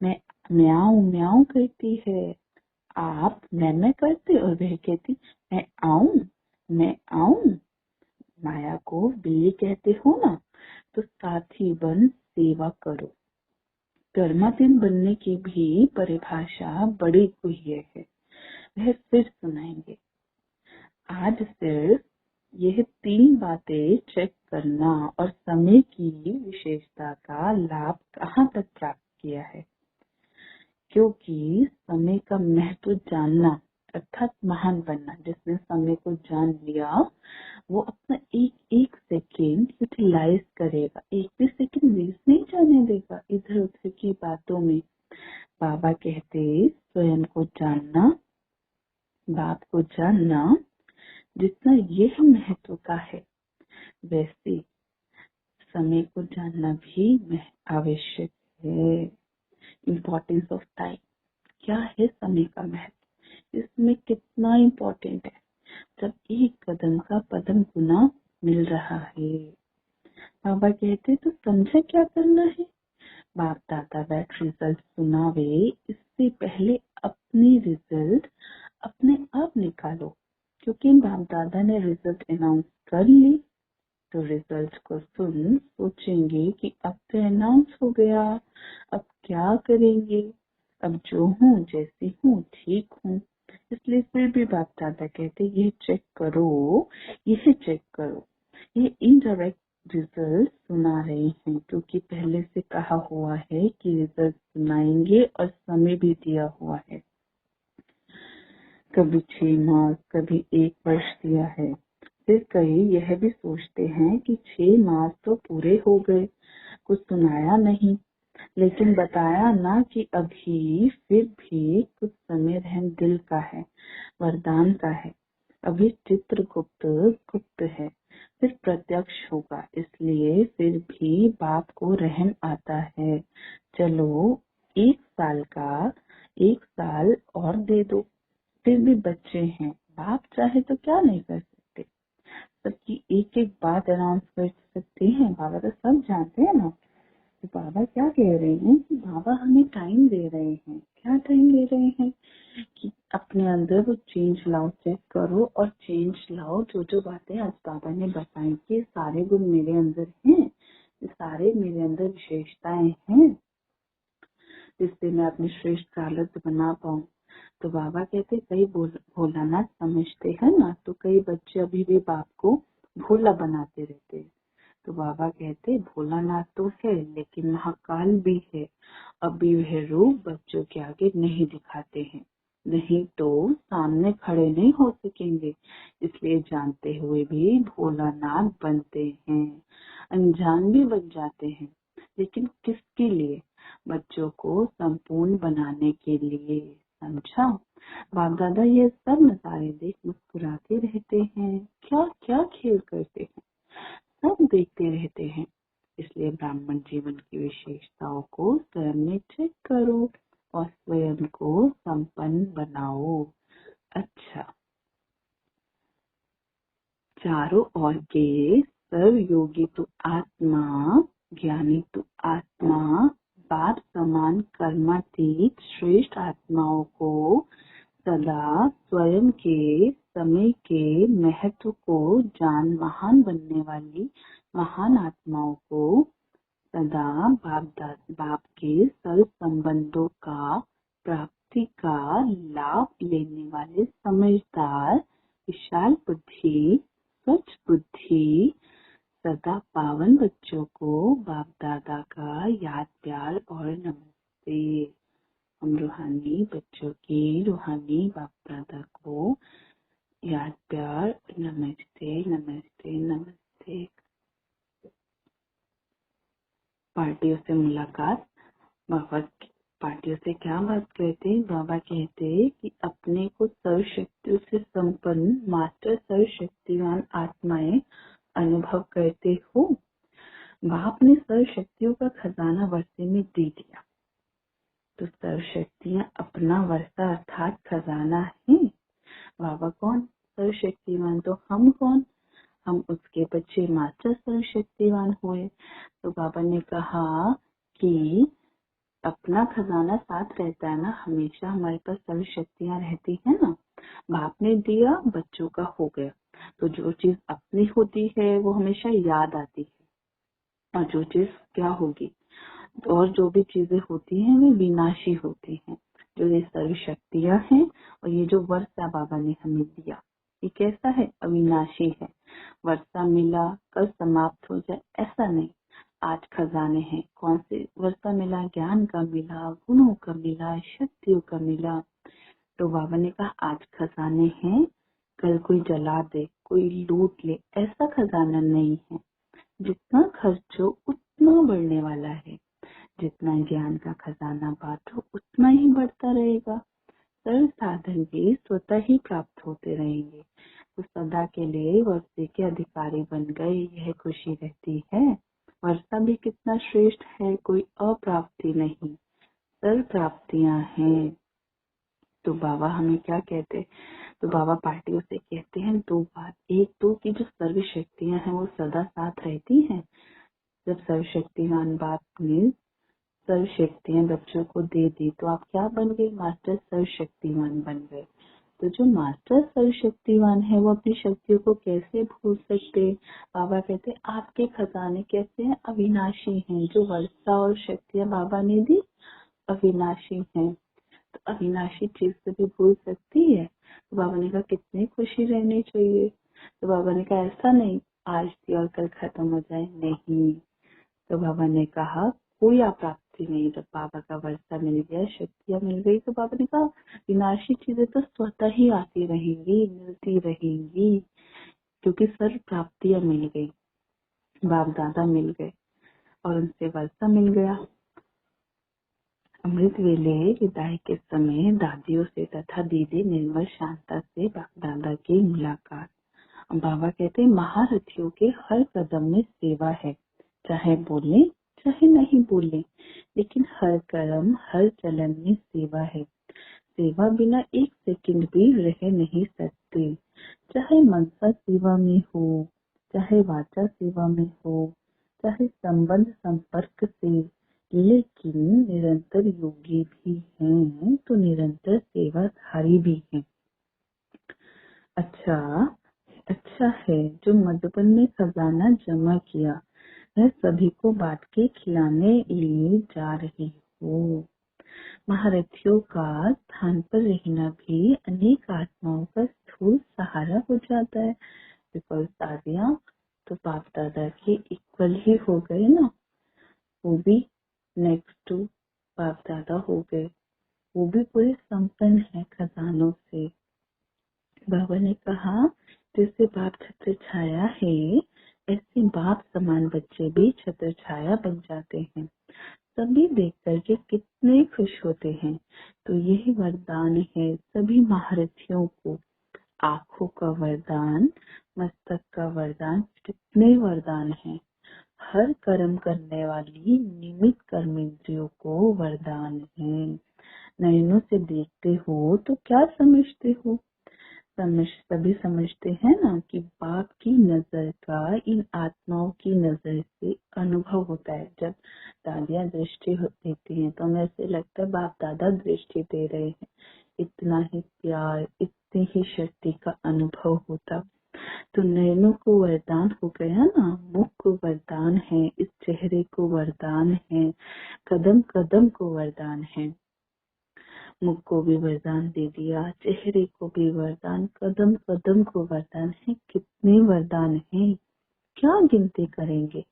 मैं म्याऊं म्याऊं करती है। आप मैं करते और वह कहती मैं आऊं। माया को बिल्ली कहते हो ना, तो साथी बन सेवा करो। कर्माधीन बनने की भी परिभाषा बड़ी गुह्य है, वह फिर सुनाएंगे। आज सिर्फ यह 3 बातें चेक करना और समय की विशेषता का लाभ कहाँ तक प्राप्त किया है, क्योंकि समय का महत्व जानना अर्थात महान बनना। जिसने समय को जान लिया वो अपना एक एक सेकेंड यूटिलाइज करेगा, एक भी सेकेंड वेस्ट नहीं जाने देगा इधर उधर की बातों में। बाबा कहते स्वयं को जानना, बाप को जानना जितना यह महत्व का है, वैसे समय को जानना भी आवश्यक है। इम्पोर्टेंस ऑफ टाइम, क्या है समय का महत्व, इसमें कितना इम्पोर्टेंट है। जब एक कदम का पदम गुना मिल रहा है, बाबा कहते तो समझे क्या करना है। बाप दादा बैठ रिजल्ट सुनावे, इससे पहले अपनी रिजल्ट अपने आप निकालो, क्योंकि बाप दादा ने रिजल्ट अनाउंस कर ली। तो रिजल्ट को सुन सोचेंगे कि अब तो अनाउंस हो गया, अब क्या करेंगे, अब जो हूँ जैसी हूँ ठीक हूँ। इसलिए फिर भी बाप दादा कहते ये चेक करो, यह चेक करो। ये इनडायरेक्ट रिजल्ट सुना रहे हैं, क्योंकि पहले से कहा हुआ है कि रिजल्ट सुनाएंगे और समय भी दिया हुआ है। कभी 6 मास, कभी 1 वर्ष दिया है। फिर कई यह भी सोचते हैं कि 6 मास तो पूरे हो गए, कुछ सुनाया नहीं, लेकिन बताया ना कि अभी फिर भी कुछ समय रहम दिल का है, वरदान का है। अभी चित्रगुप्त गुप्त है, फिर प्रत्यक्ष होगा, इसलिए फिर भी बाप को रहम आता है। चलो 1 साल और दे दो, फिर भी बच्चे हैं, बाप चाहे तो क्या नहीं कर सकते। सबकी एक एक बात अनाउंस कर सकते हैं, बाबा तो सब जानते हैं ना। तो बाबा क्या कह रहे हैं कि बाबा हमें टाइम दे रहे हैं। क्या टाइम दे रहे हैं कि अपने अंदर वो चेंज लाओ, चेक करो और चेंज लाओ। जो जो बातें आज बाबा ने बताई कि सारे गुण मेरे अंदर हैं, सारे मेरे अंदर विशेषताएं हैं, जिससे मैं अपनी श्रेष्ठ प्रारब्ध बना पाऊं। तो बाबा कहते कई भोलानाथ समझते हैं ना, तो कई बच्चे अभी भी बाप को भोला बनाते रहते हैं। तो बाबा कहते भोलानाथ तो है, लेकिन महाकाल भी है। अभी वह रूप बच्चों के आगे नहीं दिखाते हैं, नहीं तो सामने खड़े नहीं हो सकेंगे। इसलिए जानते हुए भी भोलानाथ बनते हैं, अनजान भी बन जाते हैं। लेकिन किसके लिए? बच्चों को संपूर्ण बनाने के लिए। समझा? बाप दादा ये सब नजारे देख मुस्कुराते रहते हैं, क्या क्या खेल करते हैं, सब देखते रहते हैं। इसलिए ब्राह्मण जीवन की विशेषताओं को स्वयं में चेक करो और स्वयं को संपन्न बनाओ। अच्छा, चारों ओर के सर्व योगी तो आत्मा, ज्ञानी तो आत्मा, बाप समान कर्मातीत श्रेष्ठ आत्माओं को सदा स्वयं के समय के महत्व को जान महान बनने वाली महान आत्माओं को सदा बाप के सर्व संबंधों का प्राप्ति का लाभ लेने वाले समझदार विशाल बुद्धि स्वच्छ बुद्धि सदा पावन बच्चों को बाप दादा का याद प्यार और नमस्ते। हम रूहानी बच्चों की रूहानी बाप दादा को याद प्यार नमस्ते नमस्ते नमस्ते। थे। पार्टियों से मुलाकात। बाबा पार्टियों से क्या बात करते? बाबा कहते कि अपने को सर्वशक्तियों से संपन्न मास्टर सर्वशक्तिवान आत्माएं अनुभव करते हो। बाप ने सर्वशक्तियों का खजाना वर्षे में दे दिया, तो सर्वशक्तियां अपना वर्षा अर्थात खजाना है। बाबा कौन? सर्वशक्तिवान। तो हम कौन? हम उसके बच्चे मास्टर सर्वशक्तिवान हुए। तो बाबा ने कहा कि अपना खजाना साथ रहता है ना, हमेशा हमारे पास सर्वशक्तियां रहती है ना। बाप ने दिया, बच्चों का हो गया, तो जो चीज अपनी होती है वो हमेशा याद आती है, और जो चीज क्या होगी, और जो भी चीजें होती हैं वे विनाशी होती हैं। जो ये सर्वशक्तियां हैं और ये जो वर्षा बाबा ने हमें दिया, ये कैसा है? अविनाशी है। वर्षा मिला कल समाप्त हो जाए ऐसा नहीं। आज खजाने हैं। कौन से वर्षा मिला? ज्ञान का मिला, गुणों का मिला, शक्तियों का मिला। तो बाबा ने कहा आज खजाने हैं, कल कोई जला दे, कोई लूट ले, ऐसा खजाना नहीं है। जितना खर्चो उतना बढ़ने वाला है। जितना ज्ञान का खजाना बांटो उतना ही बढ़ता रहेगा। सर्व साधन भी स्वतः ही प्राप्त होते रहेंगे। तो सदा के लिए वर्षे के अधिकारी बन गए, यह खुशी रहती है। वर्षा भी कितना श्रेष्ठ है, कोई अप्राप्ति नहीं, सर्व प्राप्तियां हैं। तो बाबा हमें क्या कहते? तो बाबा पार्टियों से कहते हैं दो बात। एक तो कि जो सर्व शक्तियां हैं वो सदा साथ रहती हैं। जब सर्वशक्तिवान बाप ने सर्वशक्तियां बच्चों को दे दी तो आप क्या बन गए? मास्टर सर्वशक्तिवान बन गए। तो जो मास्टर सर्वशक्तिवान है वो अपनी शक्तियों को कैसे भूल सकते? बाबा कहते आपके खजाने कैसे हैं? अविनाशी हैं। जो वर्षा और शक्तियां बाबा ने दी अविनाशी हैं। तो अविनाशी चीज से भी भूल सकती है? तो बाबा ने कहा कितनी खुशी रहनी चाहिए। तो बाबा ने कहा ऐसा नहीं आज थी और कल खत्म हो जाए, नहीं। तो बाबा ने कहा कोई अप्राप्ति नहीं। जब बाबा का वर्षा मिल गया, शक्तियां मिल गई, तो बाबा ने कहा विनाशी चीजें तो स्वतः ही आती रहेंगी, मिलती रहेंगी, क्योंकि सर्व प्राप्तियां मिल गई, बाप दादा मिल गए और उनसे वर्षा मिल गया। अमृत वेले विदाई के समय दादियों से तथा दीदी निर्मल शांता से बाप दादा की मुलाकात। बाबा कहते महारथियों के हर कदम में सेवा है, चाहे बोले चाहे नहीं बोले, लेकिन हर कर्म हर चलन में सेवा है। सेवा बिना एक सेकंड भी रह नहीं सकते, चाहे मनसा सेवा में हो, चाहे वाचा सेवा में हो, चाहे संबंध संपर्क से, लेकिन निरंतर योगी भी हैं तो निरंतर सेवाधारी भी हैं। अच्छा है जो मधुबन में खजाना जमा किया, वह सभी को बांट के खिलाने लिए जा रही हो। महारथियों का स्थान पर रहना भी अनेक आत्माओं का स्थूल सहारा हो जाता है। बिकॉज दादियाँ तो बाप दादा के इक्वल ही हो गए ना, वो भी नेक्स्ट टू बाप दादा हो गए, वो भी पूरे संपन्न है खजानों से। बाबा ने कहा जैसे बाप छत्र छाया है, ऐसे बाप समान बच्चे भी छत्र छाया बन जाते हैं। सभी देख करके कितने खुश होते हैं। तो यही वरदान है सभी महारथियों को। आंखों का वरदान, मस्तक का वरदान, कितने वरदान हैं। हर कर्म करने वाली निमित्त कर्मेंद्रियों को वरदान है। नयनों से देखते हो तो क्या समझते हो? सभी समझते हैं ना कि बाप की नजर का इन आत्माओं की नजर से अनुभव होता है। जब दादियाँ दृष्टि देती हैं तो हमें ऐसे लगता है बाप दादा दृष्टि दे रहे हैं। इतना ही प्यार, इतनी ही शक्ति का अनुभव होता। तो नयनों को वरदान हो गया ना, मुख को वरदान है, इस चेहरे को वरदान है, कदम कदम को वरदान है। मुख को भी वरदान दे दिया, चेहरे को भी वरदान, कदम कदम को वरदान है। कितने वरदान हैं, क्या गिनती करेंगे।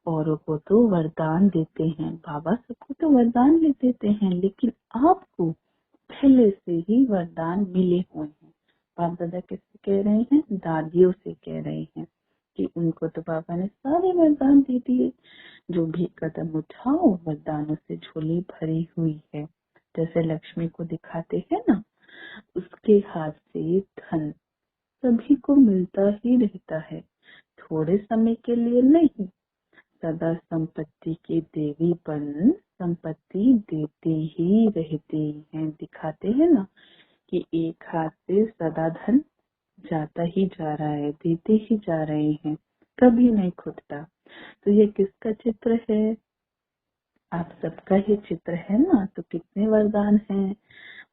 औरों को तो वरदान देते हैं, बाबा सबको तो वरदान ले देते हैं, लेकिन आपको पहले से ही वरदान मिले हुए हैं। बाप दादा किससे कह रहे हैं? दादियों से कह रहे हैं कि उनको तो बाबा ने सारे वरदान दे दिए, जो भी कदम उठाओ वरदानों से झोली भरी हुई है। जैसे लक्ष्मी को दिखाते हैं ना, उसके हाथ से धन सभी को मिलता ही रहता है, थोड़े समय के लिए नहीं, सदा संपत्ति की देवी बन संपत्ति देती ही रहती है। दिखाते हैं ना कि एक हाथ से सदा धन जाता ही जा रहा है, देते ही जा रहे हैं, कभी नहीं खुटता। तो ये किसका चित्र है? आप सबका ही चित्र है ना। तो कितने वरदान हैं?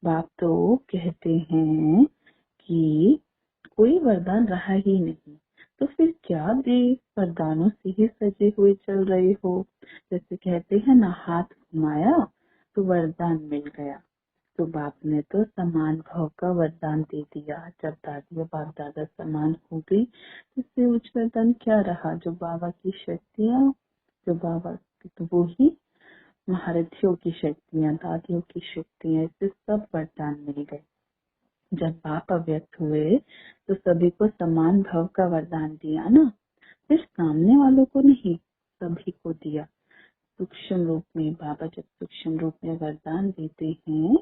बाप तो कहते हैं कि कोई वरदान रहा ही नहीं, तो फिर क्या दे, वरदानों से ही सजे हुए चल रहे हो। जैसे कहते हैं ना, हाथ घुमाया तो वरदान मिल गया। तो बाप ने तो समान भाव का वरदान दे दिया। जब दादी और बाप दादा समान हो गई तो इससे उच्च वरदान क्या रहा। जो बाबा की शक्तियाँ, जो बाबा की, तो वो ही महारथियों की शक्तियाँ, दादियों की शक्तियाँ, इससे सब वरदान मिल गए। जब बाप अव्यक्त हुए तो सभी को समान भाव का वरदान दिया ना, फिर सामने वालों को नहीं, सभी को दिया। सूक्ष्म रूप में बाबा जब सूक्ष्म रूप में वरदान देते हैं,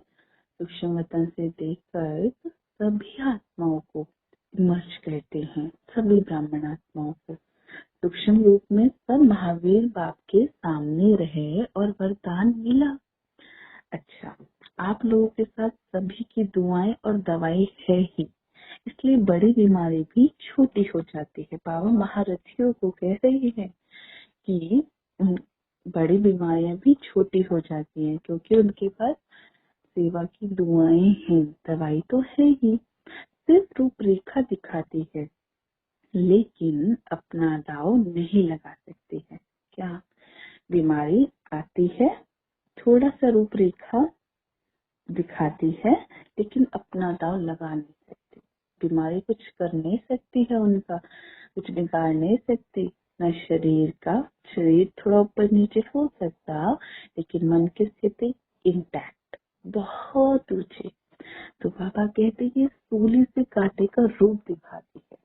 सूक्ष्म वतन से देखकर तो सभी आत्माओं को मर्ज कहते हैं, सभी ब्राह्मण आत्माओं को। सूक्ष्म रूप में सब महावीर बाप के सामने रहे और वरदान मिला। अच्छा, आप लोगों के साथ सभी की दुआएं और दवाई है ही, इसलिए बड़ी बीमारी भी छोटी हो जाती है। बाबा महारथियों को कह रहे हैं कि बड़ी बीमारियां भी छोटी हो जाती हैं, क्योंकि उनके पास सेवा की दुआएं हैं, दवाई तो है ही, सिर्फ रूपरेखा दिखाती है, लेकिन अपना दाव नहीं लगा सकती है। क्या? बीमारी आती है, थोड़ा सा रूपरेखा दिखाती है, लेकिन अपना दाव लगा नहीं सकती। बीमारी कुछ कर नहीं सकती है, उनका कुछ बिगाड़ नहीं सकती। न शरीर का, शरीर थोड़ा ऊपर नीचे हो सकता, लेकिन मन की स्थिति इंटैक्ट, बहुत ऊंचे। तो बाबा कहते हैं सूली से कांटे का रूप दिखाती है।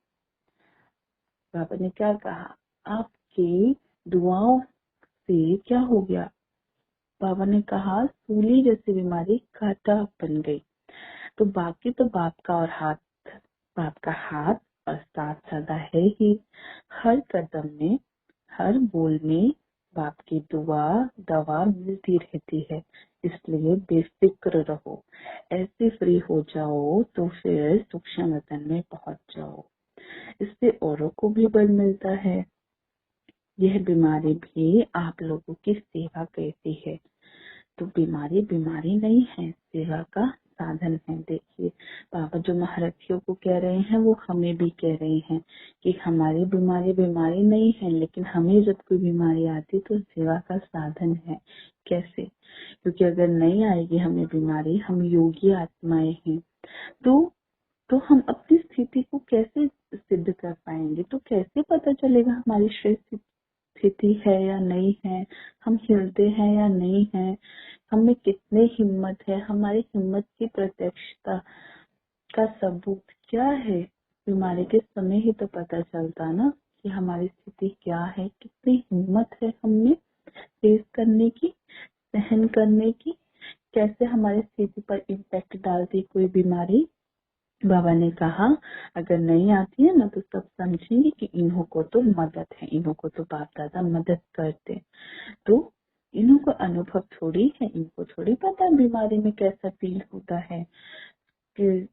बाबा ने क्या कहा? आपकी दुआओं से क्या हो गया? बाबा ने कहा सूली जैसी बीमारी कांटा बन गई। तो बाकी तो बाप का और हाथ, बाप का हाथ और साथ सदा है ही, हर कदम में, हर बोल में बाप की दुआ दवा मिलती रहती है। इसलिए बेफिक्र रहो, ऐसे फ्री हो जाओ तो फिर सूक्ष्म वतन में पहुंच जाओ। इससे औरों को भी बल मिलता है। यह बीमारी भी आप लोगों की सेवा करती है। तो बीमारी बीमारी नहीं है, सेवा का साधन है। देखिए, बाबा जो महारथियों को कह रहे हैं वो हमें भी कह रहे हैं कि हमारी बीमारी बीमारी नहीं है, लेकिन हमें जब कोई बीमारी आती तो सेवा का साधन है। कैसे? क्योंकि अगर नहीं आएगी हमें बीमारी, हम योगी आत्माएं हैं, तो हम अपनी स्थिति को कैसे सिद्ध कर पाएंगे? तो कैसे पता चलेगा हमारी श्रेष्ठ स्थिति है या नहीं है, हम हिलते हैं या नहीं है, हमें कितने हिम्मत है, हमारी हिम्मत की प्रत्यक्षता का सबूत क्या है? बीमारी के समय ही तो पता चलता ना कि हमारी स्थिति क्या है, कितनी हिम्मत है हमें फेस करने की, सहन करने की, कैसे हमारी स्थिति पर इम्पैक्ट डालती कोई बीमारी। बाबा ने कहा अगर नहीं आती है ना तो सब समझेंगे कि इन्हों को तो मदद है, इन्हों को तो बाप दादा मदद करते। तो इन्हों को अनुभव थोड़ी है, इनको थोड़ी पता बीमारी में कैसा फील होता है कि।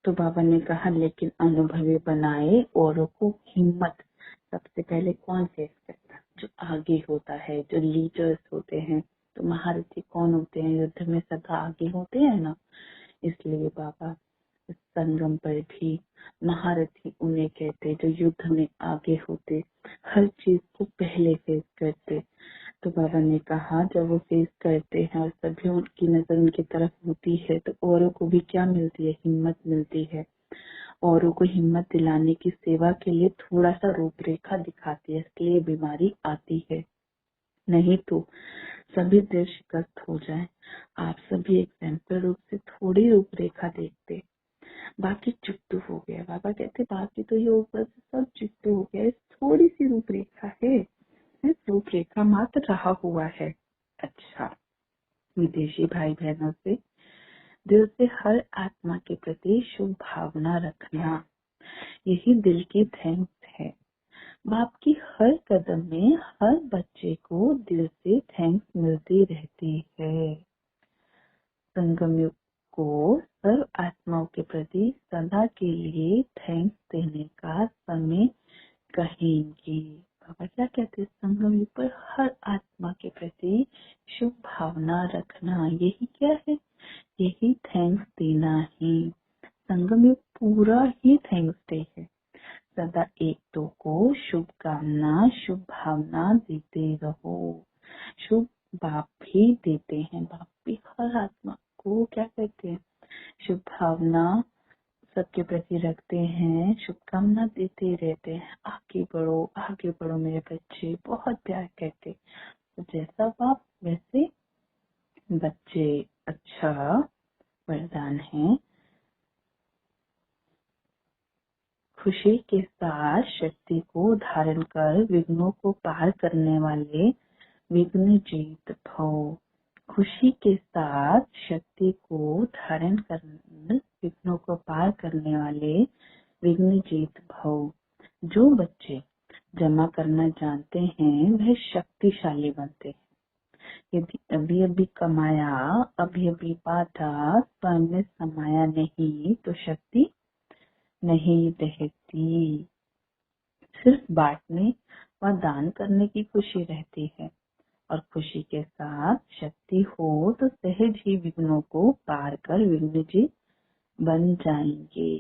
तो बाबा ने कहा लेकिन अनुभवी बनाए औरों को हिम्मत। सबसे पहले कौन फेस करता? जो आगे होता है, जो लीडर्स होते हैं। तो महारथी कौन होते हैं? युद्ध में सदा आगे होते हैं ना। इसलिए बाबा इस संगम पर भी महारथी उन्हें कहते जो युद्ध में आगे होते, हर चीज को पहले फेस करते। तो बाबा ने कहा जब वो फेस करते हैं और सभी उनकी नजर उनकी तरफ होती है तो औरों को भी क्या मिलती है? हिम्मत मिलती है। औरों को हिम्मत दिलाने की सेवा के लिए थोड़ा सा रूपरेखा दिखाती है, इसलिए बीमारी आती है। नहीं तो सभी दिल शिकस्त हो जाए। आप सभी एग्जाम्पल रूप से थोड़ी रूपरेखा देखते, बाकी चिट्टू हो गया। बाबा कहते बाकी तो ये ऊपर से सब चिट्टू हो गया, थोड़ी सी रूपरेखा है, सिर्फ रूपरेखा मात्र रहा हुआ है। अच्छा, विदेशी भाई बहनों से दिल से हर आत्मा के प्रति शुभ भावना रखना, यही दिल की थैंक्स है। बाप की हर कदम में हर बच्चे को दिल से थैंक्स मिलती रहती है। संगम युग को सर्व आत्माओं के प्रति सदा के लिए थैंक्स देने का समय कहेंगे। बाबा क्या कहते हैं? संगम युग पर हर आत्मा के प्रति शुभ भावना रखना, यही क्या है? यही थैंक्स देना ही। संगम युग पूरा ही थैंक्स डे है। सदा एक दो को शुभकामना शुभ भावना देते रहो। शुभ बाप भी देते हैं, बाप भी हर आत्मा को क्या कहते हैं? शुभ भावना सबके प्रति रखते हैं, शुभकामना देते रहते हैं। आगे बढ़ो मेरे बच्चे, बहुत प्यार कहते। तो जैसा बाप वैसे बच्चे। अच्छा वरदान है, खुशी के साथ शक्ति को धारण कर विघ्नों को पार करने वाले विघ्न जीत भव। खुशी के साथ शक्ति को धारण कर विघ्नों को पार करने वाले विघ्न जीत भव। जो बच्चे जमा करना जानते हैं वह शक्तिशाली बनते हैं। यदि अभी अभी कमाया, अभी अभी बांटा, स्वयं में समाया नहीं तो शक्ति नहीं रहती। सिर्फ बांटने व दान करने की खुशी रहती है, और खुशी के साथ शक्ति हो तो सहज ही विघ्नों को पार कर विघ्न जी बन जाएंगे।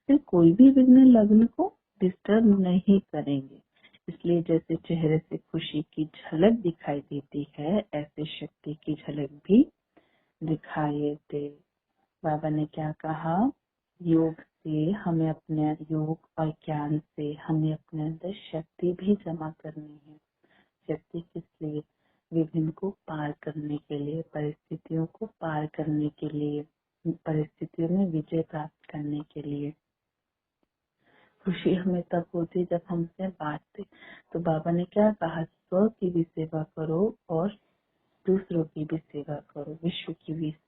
फिर कोई भी विघ्न लग्न को डिस्टर्ब नहीं करेंगे। इसलिए जैसे चेहरे से खुशी की झलक दिखाई देती है, ऐसे शक्ति की झलक भी दिखाई दे। बाबा ने क्या कहा? योग से हमें अपने योग और ज्ञान से हमें अपने अंदर शक्ति भी जमा करनी है। शक्ति किस लिए? विघ्न को पार करने के लिए, परिस्थितियों को पार करने के लिए, परिस्थितियों में विजय प्राप्त करने के लिए। खुशी हमें तब होती जब हम उसे बांटते। तो बाबा ने क्या कहा? स्व की भी सेवा करो और दूसरों की भी सेवा करो, विश्व की भी